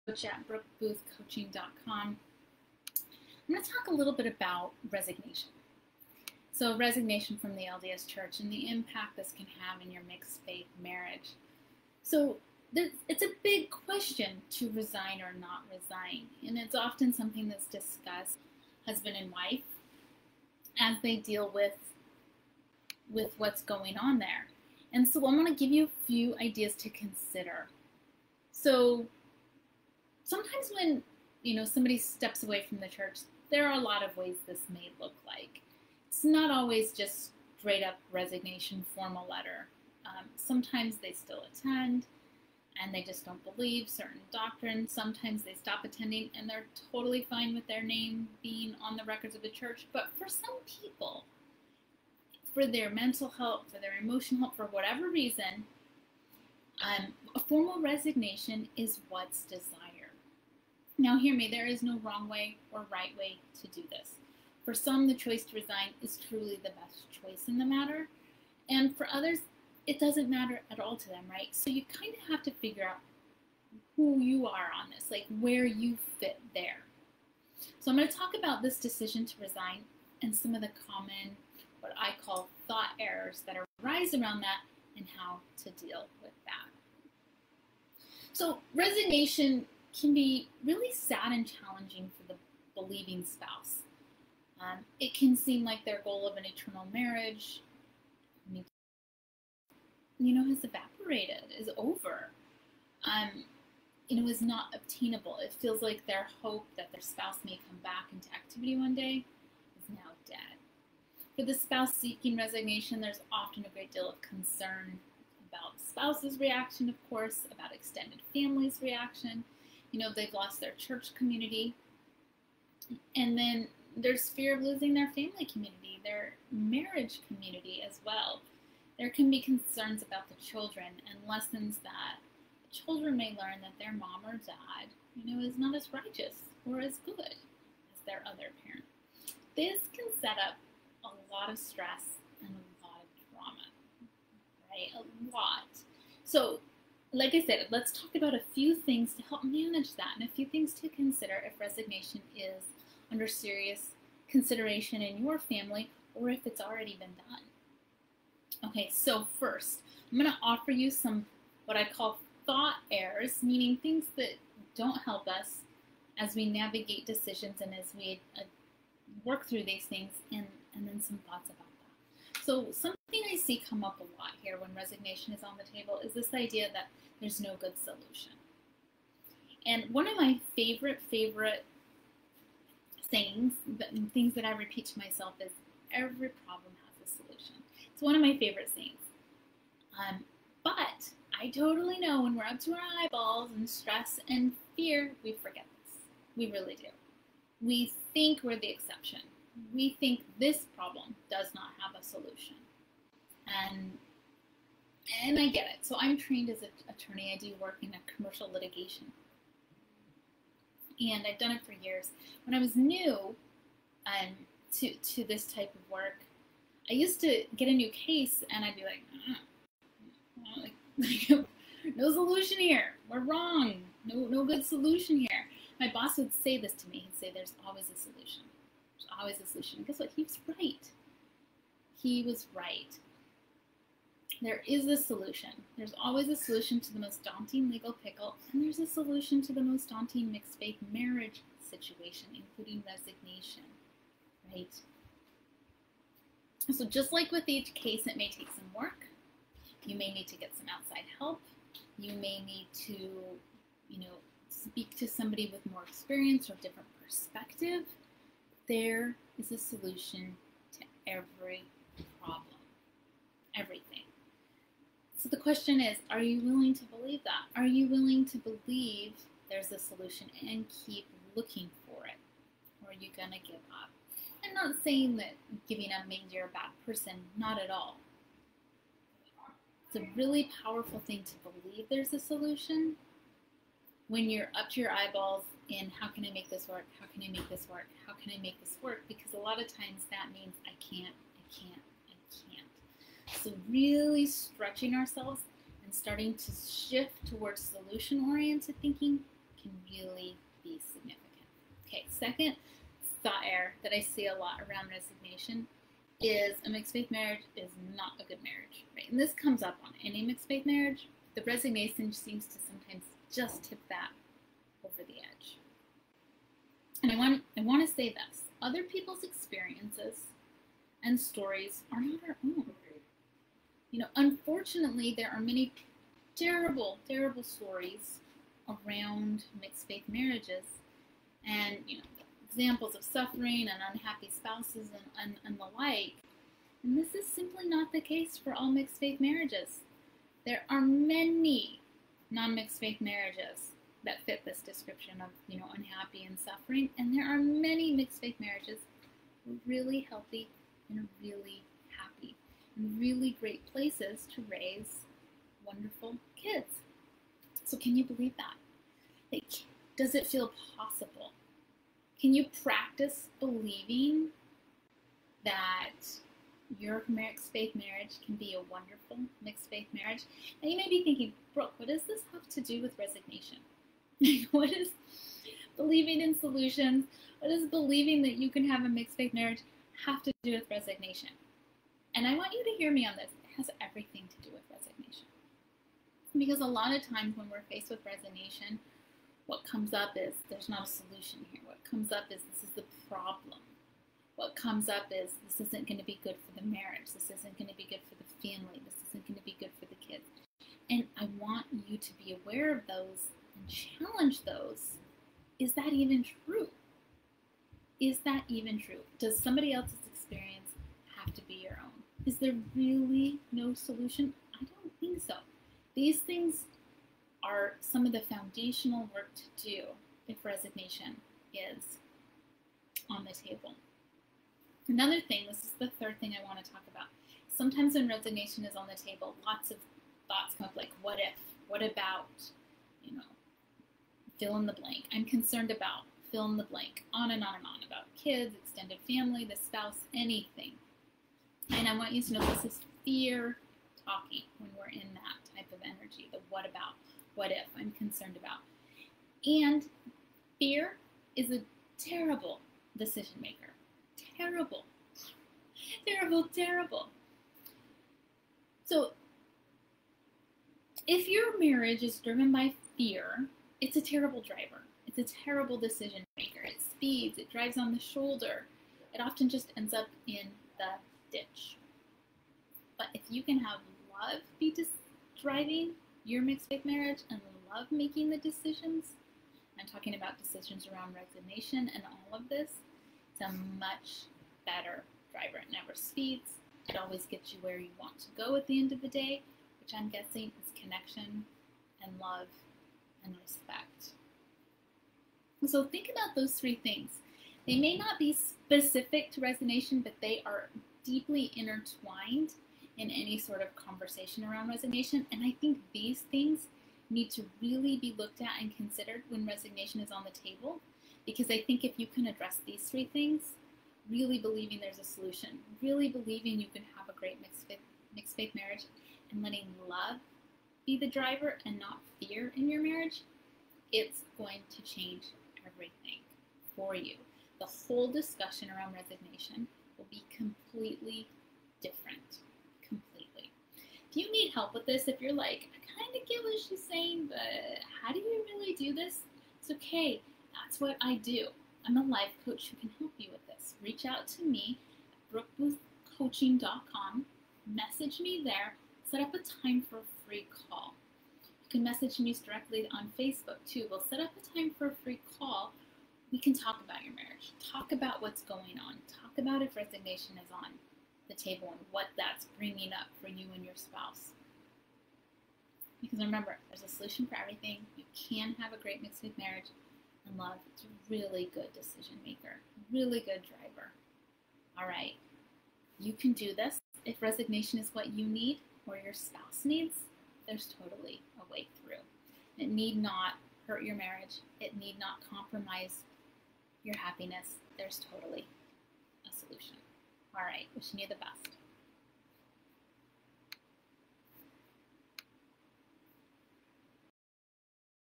Coach at brookeboothcoaching.com. I'm going to talk a little bit about resignation. So resignation from the LDS Church and the impact this can have in your mixed faith marriage. So it's a big question to resign or not resign, and it's often something that's discussed husband and wife as they deal with what's going on there. And so I want to give you a few ideas to consider. So sometimes when somebody steps away from the church, there are a lot of ways this may look like. It's not always just straight up resignation formal letter. Sometimes they still attend and they just don't believe certain doctrines. Sometimes they stop attending and they're totally fine with their name being on the records of the church. But for some people, for their mental health, for their emotional health, for whatever reason, a formal resignation is what's desired. Now hear me, there is no wrong way or right way to do this. For some, the choice to resign is truly the best choice in the matter. And for others, it doesn't matter at all to them, right? So you kind of have to figure out who you are on this, like where you fit there. So I'm going to talk about this decision to resign and some of the common, what I call thought errors that arise around that and how to deal with that. So resignation can be really sad and challenging for the believing spouse. It can seem like their goal of an eternal marriage, has evaporated, is over, is not obtainable. It feels like their hope that their spouse may come back into activity one day is now dead. For the spouse seeking resignation, there's often a great deal of concern about the spouse's reaction, of course, about extended family's reaction. They've lost their church community. And then there's fear of losing their family community, their marriage community as well. There can be concerns about the children and lessons that the children may learn that their mom or dad, is not as righteous or as good as their other parent. This can set up a lot of stress and a lot of drama, right? A lot. So, like I said, let's talk about a few things to help manage that and a few things to consider if resignation is under serious consideration in your family or if it's already been done. Okay, so first, I'm going to offer you some what I call thought errors, meaning things that don't help us as we navigate decisions and as we work through these things, and then some thoughts about that. So something I see come up a lot here when resignation is on the table is this idea that there's no good solution. And one of my favorite sayings, things that I repeat to myself is every problem has a solution. It's one of my favorite sayings. But I totally know when we're up to our eyeballs in stress and fear, we forget this. We really do. We think we're the exception. We think this problem does not have a solution. And I get it. So I'm trained as an attorney. I do work in a commercial litigation. And I've done it for years. When I was new to this type of work, I used to get a new case and I'd be like, no solution here. We're wrong. No good solution here. My boss would say this to me. He'd say, there's always a solution. There's always a solution. And guess what? He was right. He was right. There is a solution. There's always a solution to the most daunting legal pickle, and there's a solution to the most daunting mixed faith marriage situation, including resignation, right? So just like with each case, it may take some work. You may need to get some outside help. You may need to, speak to somebody with more experience or different perspective. There is a solution to every problem, everything. So the question is, are you willing to believe that? Are you willing to believe there's a solution and keep looking for it? Or are you going to give up? I'm not saying that giving up means you're a bad person, not at all. It's a really powerful thing to believe there's a solution when you're up to your eyeballs in how can I make this work? How can I make this work? How can I make this work? Because a lot of times that means I can't. So really stretching ourselves and starting to shift towards solution-oriented thinking can really second thought error that I see a lot around resignation is a mixed faith marriage is not a good marriage, right? And this comes up on any mixed faith marriage. The resignation seems to sometimes just tip that over the edge. And I want to say this: other people's experiences and stories are not our own. You know, unfortunately, there are many terrible, terrible stories around mixed faith marriages, and you know, examples of suffering and unhappy spouses and the like. And this is simply not the case for all mixed faith marriages. There are many non-mixed faith marriages that fit this description of, you know, unhappy and suffering, and there are many mixed faith marriages who are really healthy and are really happy and really great places to raise wonderful kids. So can you believe that? Like, does it feel possible? Can you practice believing that your mixed faith marriage can be a wonderful mixed faith marriage? And you may be thinking, Brooke, what does this have to do with resignation? What does believing in solutions, what does believing that you can have a mixed faith marriage have to do with resignation? And I want you to hear me on this. It has everything to do with resignation. Because a lot of times when we're faced with resignation, what comes up is there's not a solution here. What comes up is this is the problem. What comes up is this isn't going to be good for the marriage. This isn't going to be good for the family. This isn't going to be good for the kids. And I want you to be aware of those and challenge those. Is that even true? Is that even true? Does somebody else's experience have to be your own? Is there really no solution? I don't think so. These things are some of the foundational work to do if resignation is on the table. Another thing, this is the third thing I want to talk about. Sometimes when resignation is on the table, lots of thoughts come up like, what if? What about? You know, fill in the blank. I'm concerned about, fill in the blank. On and on and on about kids, extended family, the spouse, anything. And I want you to know this is fear talking when we're in that type of energy. The what about, what if, I'm concerned about. And fear is a terrible decision maker. Terrible. Terrible, terrible. So if your marriage is driven by fear, it's a terrible driver. It's a terrible decision maker. It speeds, it drives on the shoulder. It often just ends up in the ditch. But if you can have love be driving your mixed faith marriage and love making the decisions, I'm talking about decisions around resignation and all of this, it's a much better driver. It never speeds. It always gets you where you want to go at the end of the day, which I'm guessing is connection and love and respect. So think about those three things. They may not be specific to resignation, but they are deeply intertwined in any sort of conversation around resignation. And I think these things need to really be looked at and considered when resignation is on the table. Because I think if you can address these three things, really believing there's a solution, really believing you can have a great mixed faith marriage, and letting love be the driver and not fear in your marriage, it's going to change everything for you. The whole discussion around resignation will be completely different. Completely. If you need help with this, if you're like, I kind of get what she's saying, but how do you really do this? It's okay. That's what I do. I'm a life coach who can help you with this. Reach out to me at brookeboothcoaching.com. Message me there. Set up a time for a free call. You can message me directly on Facebook too. We'll set up a time for a free call. We can talk about your marriage. Talk about what's going on. Talk about if resignation is on the table and what that's bringing up for you and your spouse. Because remember, there's a solution for everything. You can have a great mixed faith marriage. And love, it's a really good decision maker, really good driver. All right, you can do this. If resignation is what you need or your spouse needs, there's totally a way through. It need not hurt your marriage. It need not compromise your happiness. There's totally a solution. All right, wishing you the best.